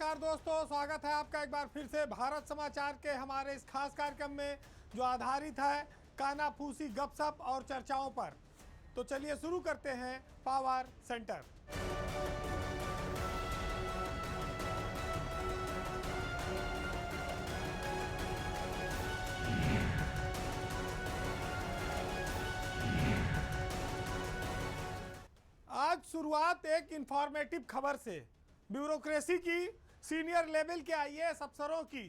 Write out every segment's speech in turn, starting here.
नमस्कार दोस्तों, स्वागत है आपका एक बार फिर से भारत समाचार के हमारे इस खास कार्यक्रम में जो आधारित है कानाफूसी गपशप और चर्चाओं पर। तो चलिए शुरू करते हैं पावर सेंटर। आज शुरुआत एक इंफॉर्मेटिव खबर से। ब्यूरोक्रेसी की सीनियर लेवल के आईएएस अफसरों की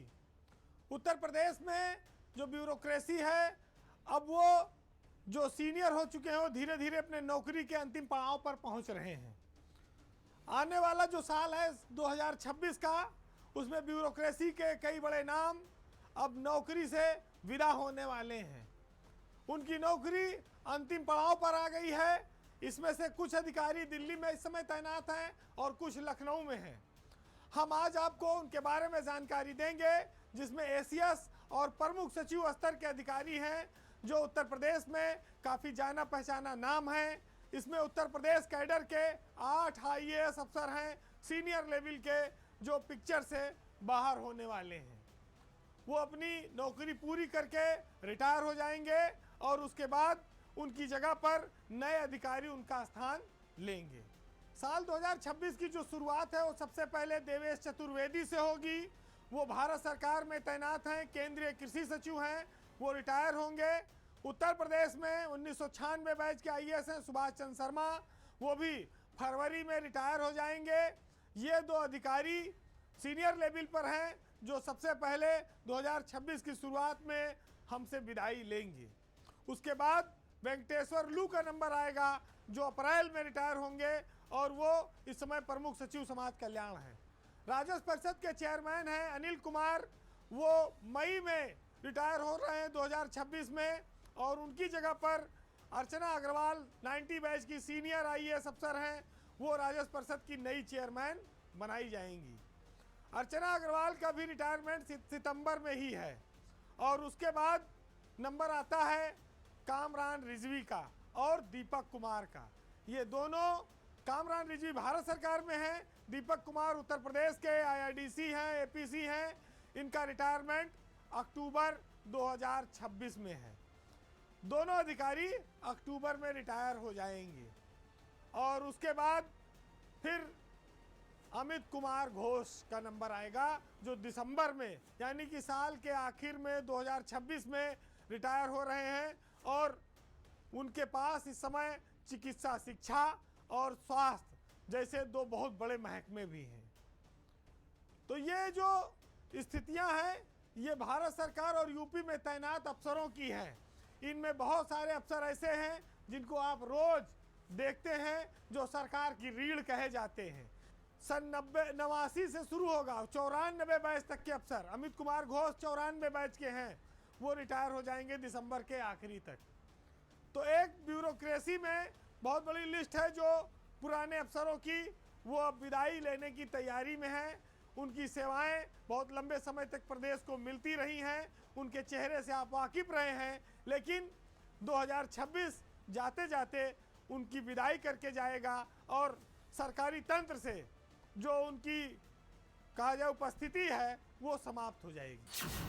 उत्तर प्रदेश में जो ब्यूरोक्रेसी है, अब वो जो सीनियर हो चुके हैं वो धीरे धीरे अपने नौकरी के अंतिम पड़ाव पर पहुंच रहे हैं। आने वाला जो साल है 2026 का, उसमें ब्यूरोक्रेसी के कई बड़े नाम अब नौकरी से विदा होने वाले हैं। उनकी नौकरी अंतिम पड़ाव पर आ गई है। इसमें से कुछ अधिकारी दिल्ली में इस समय तैनात हैं और कुछ लखनऊ में हैं। हम आज आपको उनके बारे में जानकारी देंगे, जिसमें एसीएस और प्रमुख सचिव स्तर के अधिकारी हैं जो उत्तर प्रदेश में काफ़ी जाना पहचाना नाम है। इसमें उत्तर प्रदेश कैडर के 8 आईएएस अफसर हैं सीनियर लेवल के, जो पिक्चर से बाहर होने वाले हैं। वो अपनी नौकरी पूरी करके रिटायर हो जाएंगे और उसके बाद उनकी जगह पर नए अधिकारी उनका स्थान लेंगे। साल 2026 की जो शुरुआत है वो सबसे पहले देवेश चतुर्वेदी से होगी। वो भारत सरकार में तैनात हैं, केंद्रीय कृषि सचिव हैं, वो रिटायर होंगे। उत्तर प्रदेश में 1996 बैच के आईएएस हैं सुभाष चंद्र शर्मा, वो भी फरवरी में रिटायर हो जाएंगे। ये दो अधिकारी सीनियर लेवल पर हैं जो सबसे पहले 2026 की शुरुआत में हमसे विदाई लेंगे। उसके बाद वेंकटेश्वर लू का नंबर आएगा जो अप्रैल में रिटायर होंगे और वो इस समय प्रमुख सचिव समाज कल्याण हैं। राजस्व परिषद के चेयरमैन हैं अनिल कुमार, वो मई में रिटायर हो रहे हैं 2026 में, और उनकी जगह पर अर्चना अग्रवाल 90 बैच की सीनियर आईएएस अफसर हैं, वो राजस्व परिषद की नई चेयरमैन बनाई जाएंगी। अर्चना अग्रवाल का भी रिटायरमेंट सितंबर में ही है। और उसके बाद नंबर आता है कामरान रिजवी का और दीपक कुमार का। ये दोनों, कामरान रिजवी भारत सरकार में हैं, दीपक कुमार उत्तर प्रदेश के आईआरडीसी हैं, एपीसी हैं। इनका रिटायरमेंट अक्टूबर 2026 में है। दोनों अधिकारी अक्टूबर में रिटायर हो जाएंगे। और उसके बाद फिर अमित कुमार घोष का नंबर आएगा जो दिसंबर में, यानी कि साल के आखिर में 2026 में रिटायर हो रहे हैं। और उनके पास इस समय चिकित्सा शिक्षा और स्वास्थ्य जैसे दो बहुत बड़े महकमे भी हैं। तो ये जो स्थितियां हैं ये भारत सरकार और यूपी में तैनात अफसरों की हैं। इनमें बहुत सारे अफसर ऐसे हैं जिनको आप रोज देखते हैं जो सरकार की रीढ़ कहे जाते हैं। सन 89 से शुरू होगा, 94 बैच तक के अफसर, अमित कुमार घोष 94 बैच के हैं, वो रिटायर हो जाएंगे दिसंबर के आखिरी तक। तो एक ब्यूरोक्रेसी में बहुत बड़ी लिस्ट है जो पुराने अफसरों की, वो अब विदाई लेने की तैयारी में है। उनकी सेवाएं बहुत लंबे समय तक प्रदेश को मिलती रही हैं, उनके चेहरे से आप वाकिफ रहे हैं। लेकिन 2026 जाते जाते उनकी विदाई करके जाएगा और सरकारी तंत्र से जो उनकी कहा जाए उपस्थिति है वो समाप्त हो जाएगी।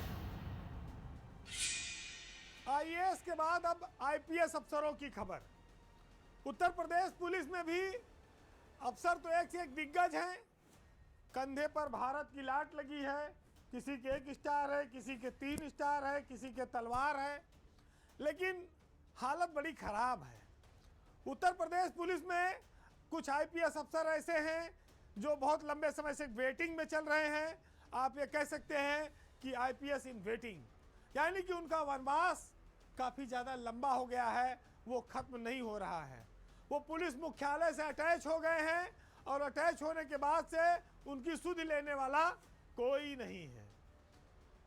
आईएएस के बाद अब आईपीएस अफसरों की खबर। उत्तर प्रदेश पुलिस में भी अफसर तो एक से एक दिग्गज हैं। कंधे पर भारत की लाट लगी है, किसी के 1 स्टार है, किसी के 3 स्टार है, किसी के तलवार है। लेकिन हालत बड़ी खराब है। उत्तर प्रदेश पुलिस में कुछ आईपीएस अफसर ऐसे हैं जो बहुत लंबे समय से वेटिंग में चल रहे हैं। आप ये कह सकते हैं कि आईपीएस इन वेटिंग, यानी कि उनका वनवास काफ़ी ज़्यादा लंबा हो गया है, वो ख़त्म नहीं हो रहा है। वो पुलिस मुख्यालय से अटैच हो गए हैं और अटैच होने के बाद से उनकी सुध लेने वाला कोई नहीं है।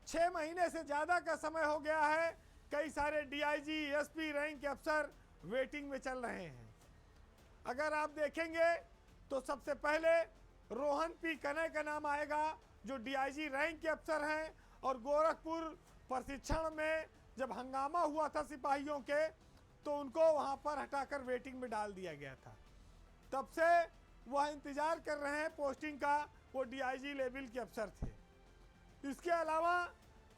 6 महीने से ज़्यादा का समय हो गया है। कई सारे डीआईजी, एसपी रैंक के अफसर वेटिंग में चल रहे हैं। अगर आप देखेंगे तो सबसे पहले रोहन पी कनय का नाम आएगा जो डीआईजी रैंक के अफसर हैं। और गोरखपुर प्रशिक्षण में जब हंगामा हुआ था सिपाहियों के, तो उनको वहां पर हटाकर वेटिंग में डाल दिया गया था। तब से वह इंतजार कर रहे हैं पोस्टिंग का, वो डीआईजी लेवल के अफसर थे। इसके अलावा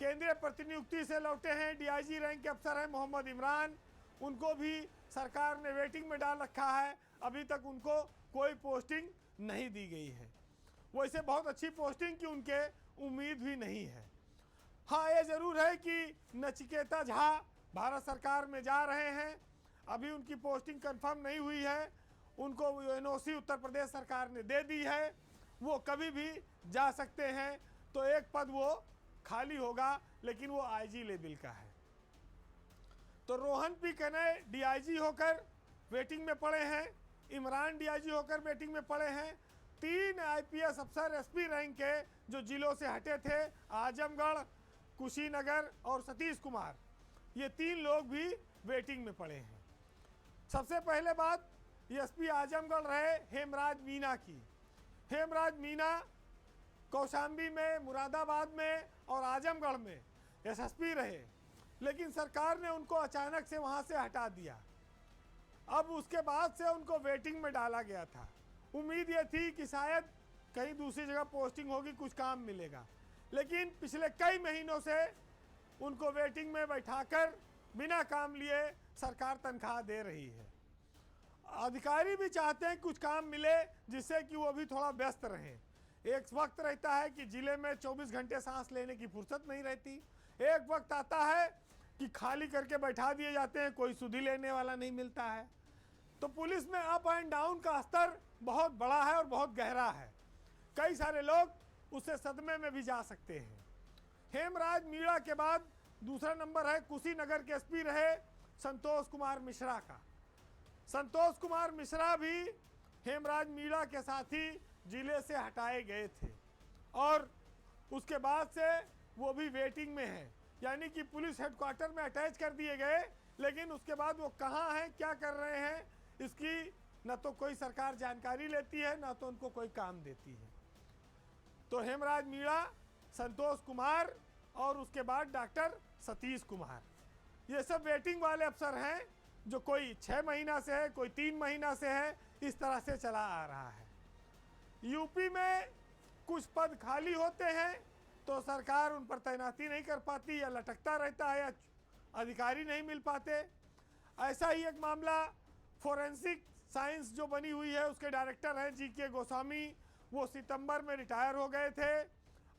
केंद्रीय प्रतिनियुक्ति से लौटे हैं डीआईजी रैंक के अफसर हैं मोहम्मद इमरान, उनको भी सरकार ने वेटिंग में डाल रखा है। अभी तक उनको कोई पोस्टिंग नहीं दी गई है। वैसे बहुत अच्छी पोस्टिंग की उनके उम्मीद भी नहीं है। हाँ, ये ज़रूर है कि नचिकेता झा भारत सरकार में जा रहे हैं। अभी उनकी पोस्टिंग कंफर्म नहीं हुई है। उनको एनओसी उत्तर प्रदेश सरकार ने दे दी है, वो कभी भी जा सकते हैं। तो एक पद वो खाली होगा, लेकिन वो आईजी लेवल का है। तो रोहन पी कनय डीआईजी होकर वेटिंग में पड़े हैं, इमरान डीआईजी होकर वेटिंग में पड़े हैं। 3 आईपीएस अफसर एसपी रैंक के जो जिलों से हटे थे, आजमगढ़, कुशीनगर और सतीश कुमार, ये 3 लोग भी वेटिंग में पड़े हैं। सबसे पहले बात एसपी आजमगढ़ रहे हेमराज मीना की। हेमराज मीना कौशाम्बी में, मुरादाबाद में और आजमगढ़ में एसएसपी रहे, लेकिन सरकार ने उनको अचानक से वहां से हटा दिया। अब उसके बाद से उनको वेटिंग में डाला गया था। उम्मीद ये थी कि शायद कहीं दूसरी जगह पोस्टिंग होगी, कुछ काम मिलेगा, लेकिन पिछले कई महीनों से उनको वेटिंग में बैठाकर बिना काम लिए सरकार तनख्वाह दे रही है। अधिकारी भी चाहते हैं कुछ काम मिले, जिससे कि वो भी थोड़ा व्यस्त रहें। एक वक्त रहता है कि जिले में 24 घंटे सांस लेने की फुर्सत नहीं रहती। एक वक्त आता है कि खाली करके बैठा दिए जाते हैं, कोई सुधि लेने वाला नहीं मिलता है। तो पुलिस में अप एंड डाउन का स्तर बहुत बड़ा है और बहुत गहरा है। कई सारे लोग उससे सदमे में भी जा सकते हैं। हेमराज मीणा के बाद दूसरा नंबर है कुशीनगर के एसपी रहे संतोष कुमार मिश्रा का। संतोष कुमार मिश्रा भी हेमराज मीणा के साथ ही जिले से हटाए गए थे और उसके बाद से वो भी वेटिंग में हैं, यानी कि पुलिस हेडक्वार्टर में अटैच कर दिए गए, लेकिन उसके बाद वो कहाँ हैं, क्या कर रहे हैं, इसकी न तो कोई सरकार जानकारी लेती है, न तो उनको कोई काम देती है। तो हेमराज मीणा, संतोष कुमार और उसके बाद डॉक्टर सतीश कुमार, ये सब वेटिंग वाले अफसर हैं, जो कोई 6 महीना से है, कोई 3 महीना से है, इस तरह से चला आ रहा है। यूपी में कुछ पद खाली होते हैं तो सरकार उन पर तैनाती नहीं कर पाती, या लटकता रहता है, या अधिकारी नहीं मिल पाते। ऐसा ही एक मामला फोरेंसिक साइंस जो बनी हुई है, उसके डायरेक्टर हैं जीके गोस्वामी, वो सितंबर में रिटायर हो गए थे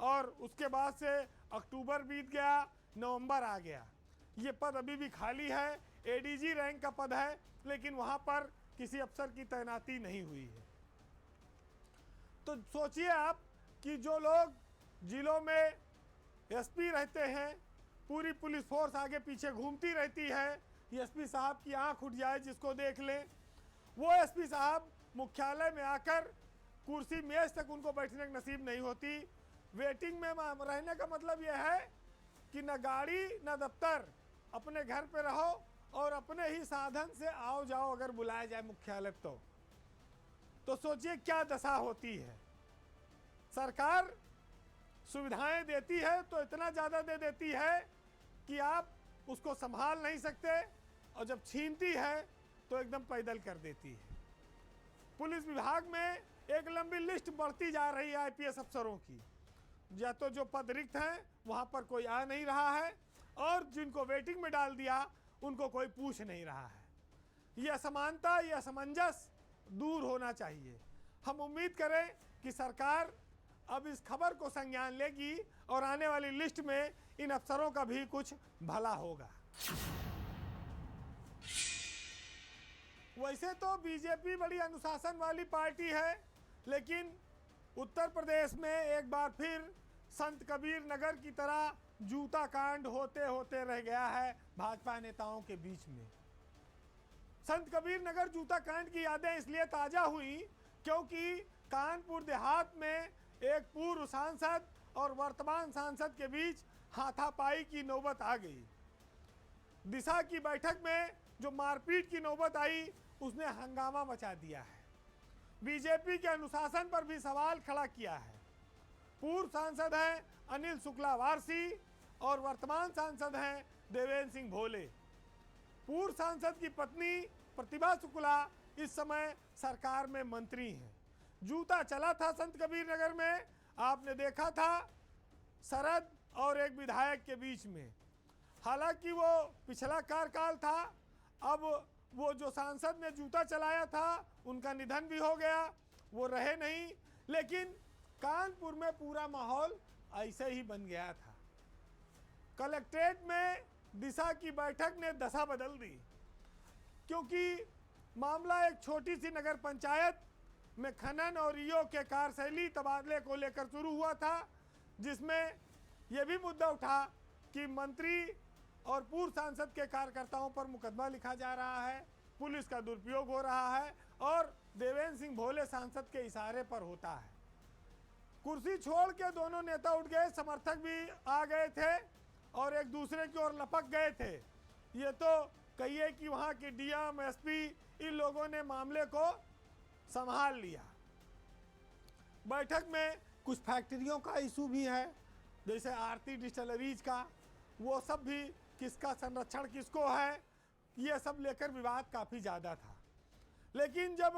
और उसके बाद से अक्टूबर बीत गया, नवंबर आ गया। ये पद अभी भी खाली है। एडीजी रैंक का पद है, लेकिन वहाँ पर किसी अफसर की तैनाती नहीं हुई है। तो सोचिए आप कि जो लोग जिलों में एसपी रहते हैं, पूरी पुलिस फोर्स आगे पीछे घूमती रहती है, एसपी साहब की आंख उठ जाए जिसको देख लें, वो एसपी साहब मुख्यालय में आकर कुर्सी मेज तक उनको बैठने की नसीब नहीं होती। वेटिंग में रहने का मतलब यह है कि न गाड़ी न दफ्तर, अपने घर पे रहो और अपने ही साधन से आओ जाओ अगर बुलाया जाए मुख्यालय तो सोचिए क्या दशा होती है। सरकार सुविधाएं देती है तो इतना ज़्यादा दे देती है कि आप उसको संभाल नहीं सकते, और जब छीनती है तो एकदम पैदल कर देती है। पुलिस विभाग में एक लंबी लिस्ट बढ़ती जा रही है आईपीएस अफसरों की। या तो जो पद रिक्त हैं वहाँ पर कोई आ नहीं रहा है, और जिनको वेटिंग में डाल दिया उनको कोई पूछ नहीं रहा है। ये असमानता, ये असमंजस दूर होना चाहिए। हम उम्मीद करें कि सरकार अब इस खबर को संज्ञान लेगी और आने वाली लिस्ट में इन अफसरों का भी कुछ भला होगा। वैसे तो बीजेपी बड़ी अनुशासन वाली पार्टी है, लेकिन उत्तर प्रदेश में एक बार फिर संत कबीर नगर की तरह जूता कांड होते होते रह गया है भाजपा नेताओं के बीच में। संत कबीर नगर जूता कांड की यादें इसलिए ताज़ा हुई क्योंकि कानपुर देहात में एक पूर्व सांसद और वर्तमान सांसद के बीच हाथापाई की नौबत आ गई। दिशा की बैठक में जो मारपीट की नौबत आई, उसने हंगामा मचा दिया है। बीजेपी के अनुशासन पर भी सवाल खड़ा किया है। पूर्व सांसद हैं अनिल शुक्ला वारसी और वर्तमान सांसद हैं देवेंद्र सिंह भोले। पूर्व सांसद की पत्नी प्रतिभा शुक्ला इस समय सरकार में मंत्री हैं, जूता चला था संत कबीर नगर में, आपने देखा था सरद और एक विधायक के बीच में। हालांकि वो पिछला कार्यकाल था, अब वो जो सांसद ने जूता चलाया था उनका निधन भी हो गया, वो रहे नहीं, लेकिन कानपुर में पूरा माहौल ऐसे ही बन गया था। कलेक्ट्रेट में दिशा की बैठक ने दशा बदल दी, क्योंकि मामला एक छोटी सी नगर पंचायत में खनन और ईओ के कार्यशैली तबादले को लेकर शुरू हुआ था, जिसमें यह भी मुद्दा उठा कि मंत्री और पूर्व सांसद के कार्यकर्ताओं पर मुकदमा लिखा जा रहा है, पुलिस का दुरुपयोग हो रहा है और देवेंद्र सिंह भोले सांसद के इशारे पर होता है। कुर्सी छोड़ के दोनों नेता उठ गए, समर्थक भी आ गए थे और एक दूसरे की ओर लपक गए थे। ये तो कहिए कि वहाँ की डीएम, एसपी, इन लोगों ने मामले को संभाल लिया। बैठक में कुछ फैक्ट्रियों का इशू भी है, जैसे आरती डिस्टिलरीज का, वो सब भी किसका संरक्षण किसको है, ये सब लेकर विवाद काफ़ी ज़्यादा था। लेकिन जब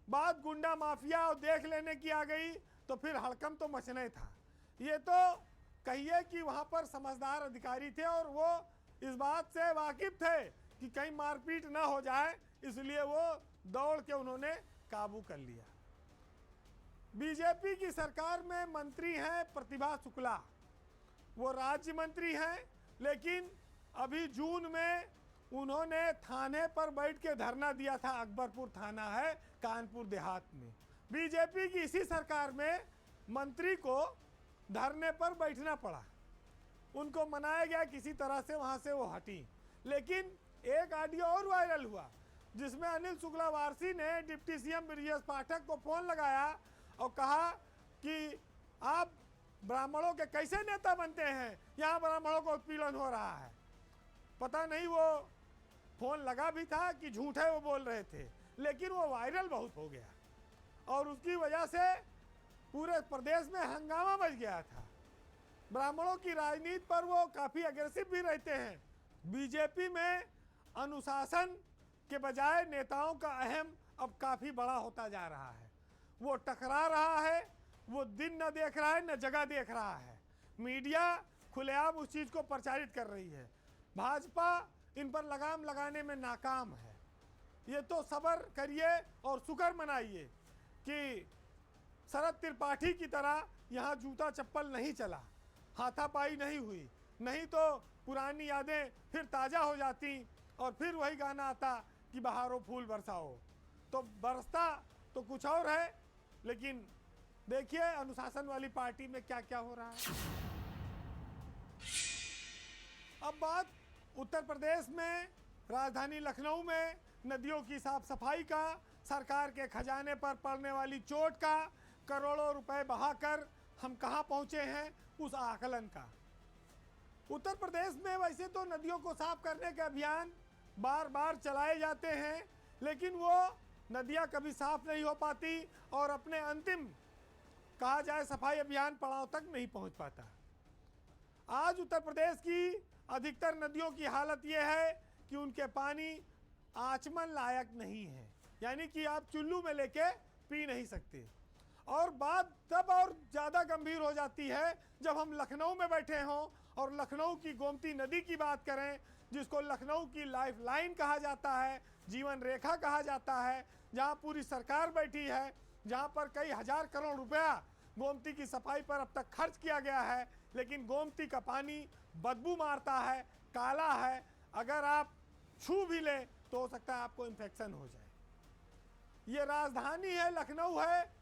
बात गुंडा माफिया और देख लेने की आ गई तो फिर हड़कंप तो मचना ही था। ये तो कहिए कि वहाँ पर समझदार अधिकारी थे और वो इस बात से वाकिफ थे कि कहीं मारपीट ना हो जाए, इसलिए वो दौड़ के उन्होंने काबू कर लिया। बीजेपी की सरकार में मंत्री हैं प्रतिभा शुक्ला, वो राज्य मंत्री हैं, लेकिन अभी जून में उन्होंने थाने पर बैठ के धरना दिया था। अकबरपुर थाना है कानपुर देहात में। बीजेपी की इसी सरकार में मंत्री को धरने पर बैठना पड़ा, उनको मनाया गया किसी तरह से, वहां से वो हटी। लेकिन एक ऑडियो और वायरल हुआ जिसमें अनिल शुक्लावारसी ने डिप्टी सीएम ब्रजेश पाठक को फोन लगाया और कहा कि आप ब्राह्मणों के कैसे नेता बनते हैं, यहाँ ब्राह्मणों को उत्पीड़न हो रहा है। पता नहीं वो फोन लगा भी था कि झूठे वो बोल रहे थे, लेकिन वो वायरल बहुत हो गया और उसकी वजह से पूरे प्रदेश में हंगामा मच गया था। ब्राह्मणों की राजनीति पर वो काफ़ी अग्रेसिव भी रहते हैं। बीजेपी में अनुशासन के बजाय नेताओं का अहम अब काफ़ी बड़ा होता जा रहा है। वो टकरा रहा है, वो दिन न देख रहा है न जगह देख रहा है। मीडिया खुलेआम उस चीज़ को प्रचारित कर रही है। भाजपा इन पर लगाम लगाने में नाकाम है। ये तो सब्र करिए और शुक्र मनाइए कि शरद त्रिपाठी की तरह यहाँ जूता चप्पल नहीं चला, हाथापाई नहीं हुई, नहीं तो पुरानी यादें फिर ताज़ा हो जाती और फिर वही गाना आता कि बहारो फूल बरसाओ। तो बरसता तो कुछ और है, लेकिन देखिए अनुशासन वाली पार्टी में क्या क्या हो रहा है। अब बात उत्तर प्रदेश में राजधानी लखनऊ में नदियों की साफ सफाई का, सरकार के खजाने पर पड़ने वाली चोट का, करोड़ों रुपए बहाकर हम कहां पहुंचे हैं उस आकलन का। उत्तर प्रदेश में वैसे तो नदियों को साफ करने के अभियान बार बार चलाए जाते हैं, लेकिन वो नदियां कभी साफ नहीं हो पाती और अपने अंतिम कहा जाए सफाई अभियान पड़ाव तक नहीं पहुंच पाता। आज उत्तर प्रदेश की अधिकतर नदियों की हालत ये है कि उनके पानी आचमन लायक नहीं है, यानी कि आप चुल्लू में लेके पी नहीं सकते। और बात तब और ज़्यादा गंभीर हो जाती है जब हम लखनऊ में बैठे हों और लखनऊ की गोमती नदी की बात करें, जिसको लखनऊ की लाइफ लाइन कहा जाता है, जीवन रेखा कहा जाता है, जहां पूरी सरकार बैठी है, जहां पर कई हजार करोड़ रुपया गोमती की सफाई पर अब तक खर्च किया गया है, लेकिन गोमती का पानी बदबू मारता है, काला है। अगर आप छू भी लें तो हो सकता है आपको इन्फेक्शन हो जाए। ये राजधानी है, लखनऊ है,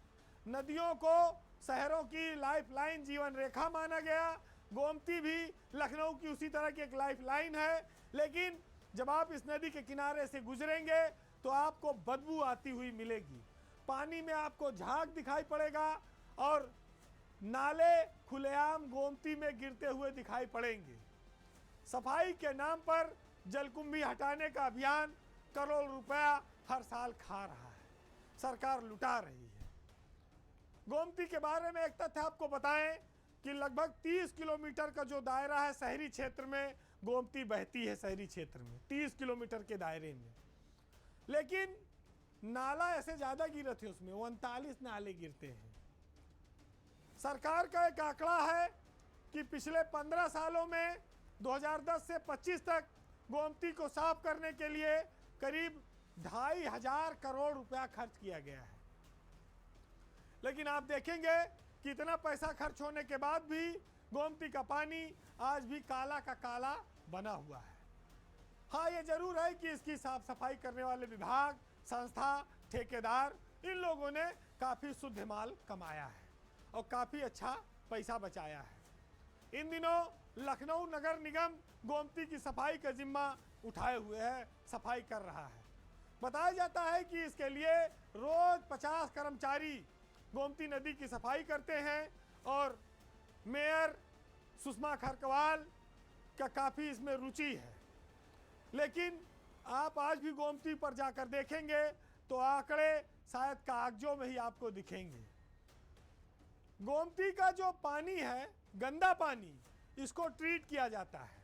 नदियों को शहरों की लाइफ लाइन, जीवन रेखा माना गया। गोमती भी लखनऊ की उसी तरह की एक लाइफ लाइन है, लेकिन जब आप इस नदी के किनारे से गुजरेंगे तो आपको बदबू आती हुई मिलेगी। पानी में आपको झाग दिखाई पड़ेगा और नाले खुलेआम गोमती में गिरते हुए दिखाई पड़ेंगे। सफाई के नाम पर जलकुंभी हटाने का अभियान करोड़ रुपया हर साल खा रहा है, सरकार लुटा रही है। गोमती के बारे में एक तथ्य आपको बताएं कि लगभग 30 किलोमीटर का जो दायरा है शहरी क्षेत्र में, गोमती बहती है शहरी क्षेत्र में 30 किलोमीटर के दायरे में। लेकिन नाला ऐसे ज़्यादा गिरे थे उसमें, 39 नाले गिरते हैं। सरकार का एक आंकड़ा है कि पिछले 15 सालों में 2010 से 25 तक गोमती को साफ करने के लिए करीब 2,500 करोड़ रुपया खर्च किया गया है। लेकिन आप देखेंगे कि इतना पैसा खर्च होने के बाद भी गोमती का पानी आज भी काला का काला बना हुआ है। हाँ, ये जरूर है कि इसकी साफ सफाई करने वाले विभाग, संस्था, ठेकेदार, इन लोगों ने काफ़ी शुद्ध माल कमाया है और काफ़ी अच्छा पैसा बचाया है। इन दिनों लखनऊ नगर निगम गोमती की सफाई का जिम्मा उठाए हुए है, सफाई कर रहा है। बताया जाता है कि इसके लिए रोज 50 कर्मचारी गोमती नदी की सफाई करते हैं और मेयर सुषमा खरकवाल का काफ़ी इसमें रुचि है। लेकिन आप आज भी गोमती पर जाकर देखेंगे तो आंकड़े शायद कागजों में ही आपको दिखेंगे। गोमती का जो पानी है, गंदा पानी, इसको ट्रीट किया जाता है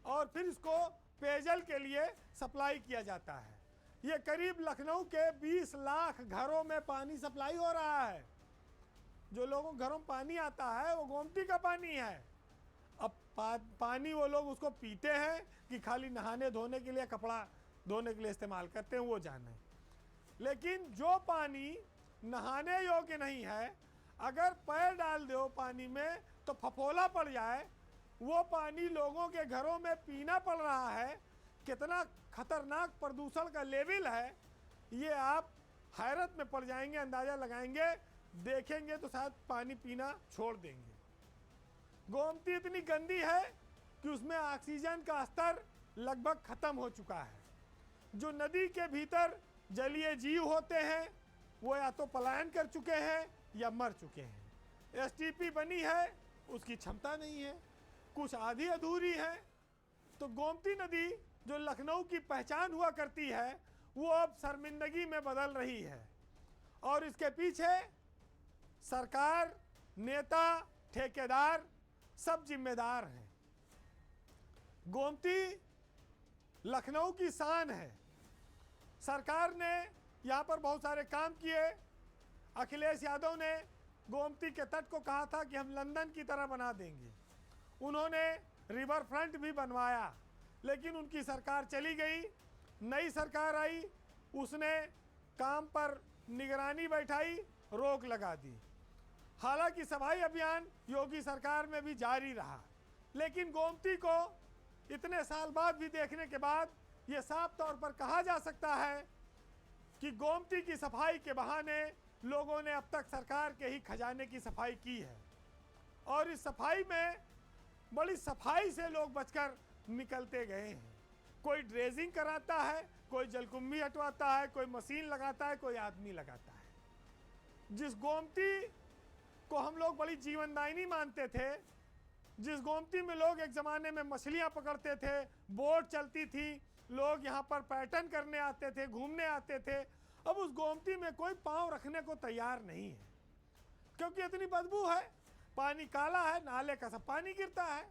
और फिर इसको पेयजल के लिए सप्लाई किया जाता है। ये करीब लखनऊ के 20 लाख घरों में पानी सप्लाई हो रहा है। जो लोगों के घरों में पानी आता है वो गोमती का पानी है। अब पानी वो लोग उसको पीते हैं कि खाली नहाने धोने के लिए, कपड़ा धोने के लिए इस्तेमाल करते हैं, वो जाने। लेकिन जो पानी नहाने योग्य नहीं है, अगर पैर डाल दो पानी में तो फफोला पड़ जाए, वो पानी लोगों के घरों में पीना पड़ रहा है। कितना खतरनाक प्रदूषण का लेवल है, ये आप हैरत में पड़ जाएंगे, अंदाज़ा लगाएंगे, देखेंगे तो शायद पानी पीना छोड़ देंगे। गोमती इतनी गंदी है कि उसमें ऑक्सीजन का स्तर लगभग खत्म हो चुका है। जो नदी के भीतर जलीय जीव होते हैं वो या तो पलायन कर चुके हैं या मर चुके हैं। एसटीपी बनी है, उसकी क्षमता नहीं है, कुछ आधी अधूरी है। तो गोमती नदी जो लखनऊ की पहचान हुआ करती है, वो अब शर्मिंदगी में बदल रही है और इसके पीछे सरकार, नेता, ठेकेदार सब जिम्मेदार हैं। गोमती लखनऊ की शान है। सरकार ने यहाँ पर बहुत सारे काम किए। अखिलेश यादव ने गोमती के तट को कहा था कि हम लंदन की तरह बना देंगे। उन्होंने रिवर फ्रंट भी बनवाया, लेकिन उनकी सरकार चली गई। नई सरकार आई, उसने काम पर निगरानी बैठाई, रोक लगा दी। हालांकि सफाई अभियान योगी सरकार में भी जारी रहा, लेकिन गोमती को इतने साल बाद भी देखने के बाद ये साफ तौर पर कहा जा सकता है कि गोमती की सफाई के बहाने लोगों ने अब तक सरकार के ही खजाने की सफाई की है और इस सफाई में बड़ी सफाई से लोग बचकर निकलते गए हैं। कोई ड्रेजिंग कराता है, कोई जलकुंभी हटवाता है, कोई मशीन लगाता है, कोई आदमी लगाता है। जिस गोमती को हम लोग बड़ी जीवनदायिनी मानते थे, जिस गोमती में लोग एक ज़माने में मछलियाँ पकड़ते थे, बोट चलती थी, लोग यहाँ पर पर्यटन करने आते थे, घूमने आते थे, अब उस गोमती में कोई पाँव रखने को तैयार नहीं है क्योंकि इतनी बदबू है। पानी काला है, नाले का सब पानी गिरता है,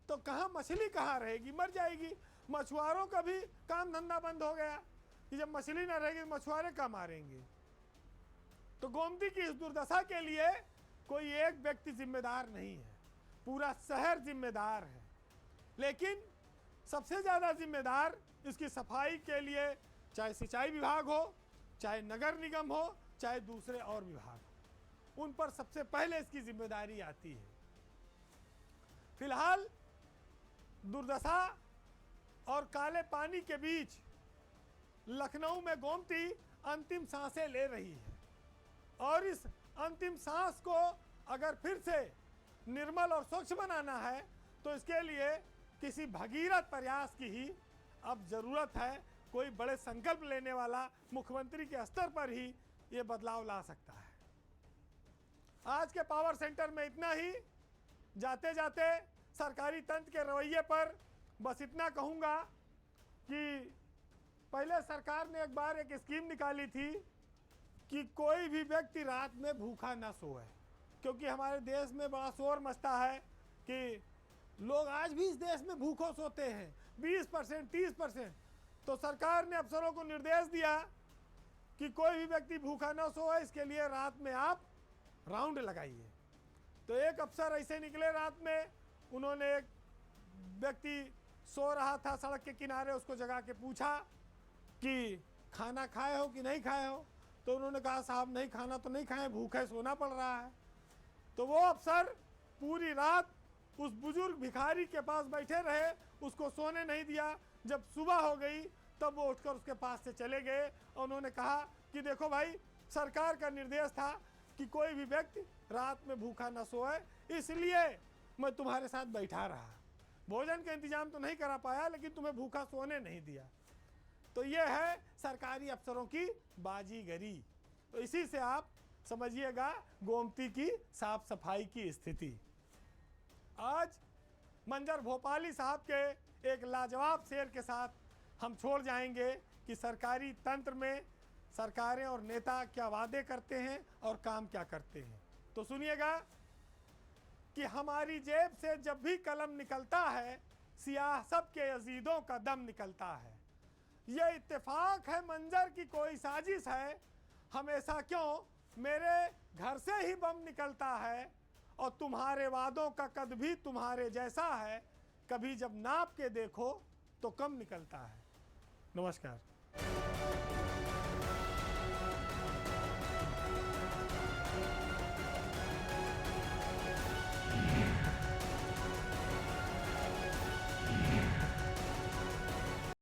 तो कहाँ मछली कहाँ रहेगी, मर जाएगी। मछुआरों का भी काम धंधा बंद हो गया कि जब मछली ना रहेगी तो मछुआरे कहाँ मारेंगे। तो गोमती की इस दुर्दशा के लिए कोई एक व्यक्ति जिम्मेदार नहीं है, पूरा शहर जिम्मेदार है। लेकिन सबसे ज़्यादा जिम्मेदार इसकी सफाई के लिए चाहे सिंचाई विभाग हो, चाहे नगर निगम हो, चाहे दूसरे और विभाग हो, उन पर सबसे पहले इसकी जिम्मेदारी आती है। फिलहाल दुर्दशा और काले पानी के बीच लखनऊ में गोमती अंतिम सांसें ले रही है और इस अंतिम सांस को अगर फिर से निर्मल और स्वच्छ बनाना है तो इसके लिए किसी भगीरथ प्रयास की ही अब ज़रूरत है। कोई बड़े संकल्प लेने वाला मुख्यमंत्री के स्तर पर ही ये बदलाव ला सकता है। आज के पावर सेंटर में इतना ही। जाते जाते सरकारी तंत्र के रवैये पर बस इतना कहूँगा कि पहले सरकार ने एक बार एक स्कीम निकाली थी कि कोई भी व्यक्ति रात में भूखा ना सोए, क्योंकि हमारे देश में बड़ा शोर मचता है कि लोग आज भी इस देश में भूखों सोते हैं, 20%, 30%। तो सरकार ने अफसरों को निर्देश दिया कि कोई भी व्यक्ति भूखा न सोए, इसके लिए रात में आप राउंड लगाइए। तो एक अफसर ऐसे निकले रात में, उन्होंने एक व्यक्ति सो रहा था सड़क के किनारे, उसको जगा के पूछा कि खाना खाए हो कि नहीं खाए हो। तो उन्होंने कहा साहब नहीं, खाना तो नहीं खाए, भूखे सोना पड़ रहा है। तो वो अफसर पूरी रात उस बुजुर्ग भिखारी के पास बैठे रहे, उसको सोने नहीं दिया। जब सुबह हो गई तब वो उठकर उसके पास से चले गए और उन्होंने कहा कि देखो भाई, सरकार का निर्देश था कि कोई भी व्यक्ति रात में भूखा न सोए, इसलिए मैं तुम्हारे साथ बैठा रहा। भोजन का इंतजाम तो नहीं करा पाया, लेकिन तुम्हें भूखा सोने नहीं दिया। तो ये है सरकारी अफसरों की बाजीगरी। तो इसी से आप समझिएगा गोमती की साफ सफाई की स्थिति। आज मंजर भोपाली साहब के एक लाजवाब शेर के साथ हम छोड़ जाएंगे कि सरकारी तंत्र में सरकारें और नेता क्या वादे करते हैं और काम क्या करते हैं। तो सुनिएगा कि हमारी जेब से जब भी कलम निकलता है, सियासत के यजीदों का दम निकलता है। ये इत्तेफाक है मंजर की कोई साजिश है, हमेशा क्यों मेरे घर से ही बम निकलता है। और तुम्हारे वादों का कद भी तुम्हारे जैसा है, कभी जब नाप के देखो तो कम निकलता है। नमस्कार।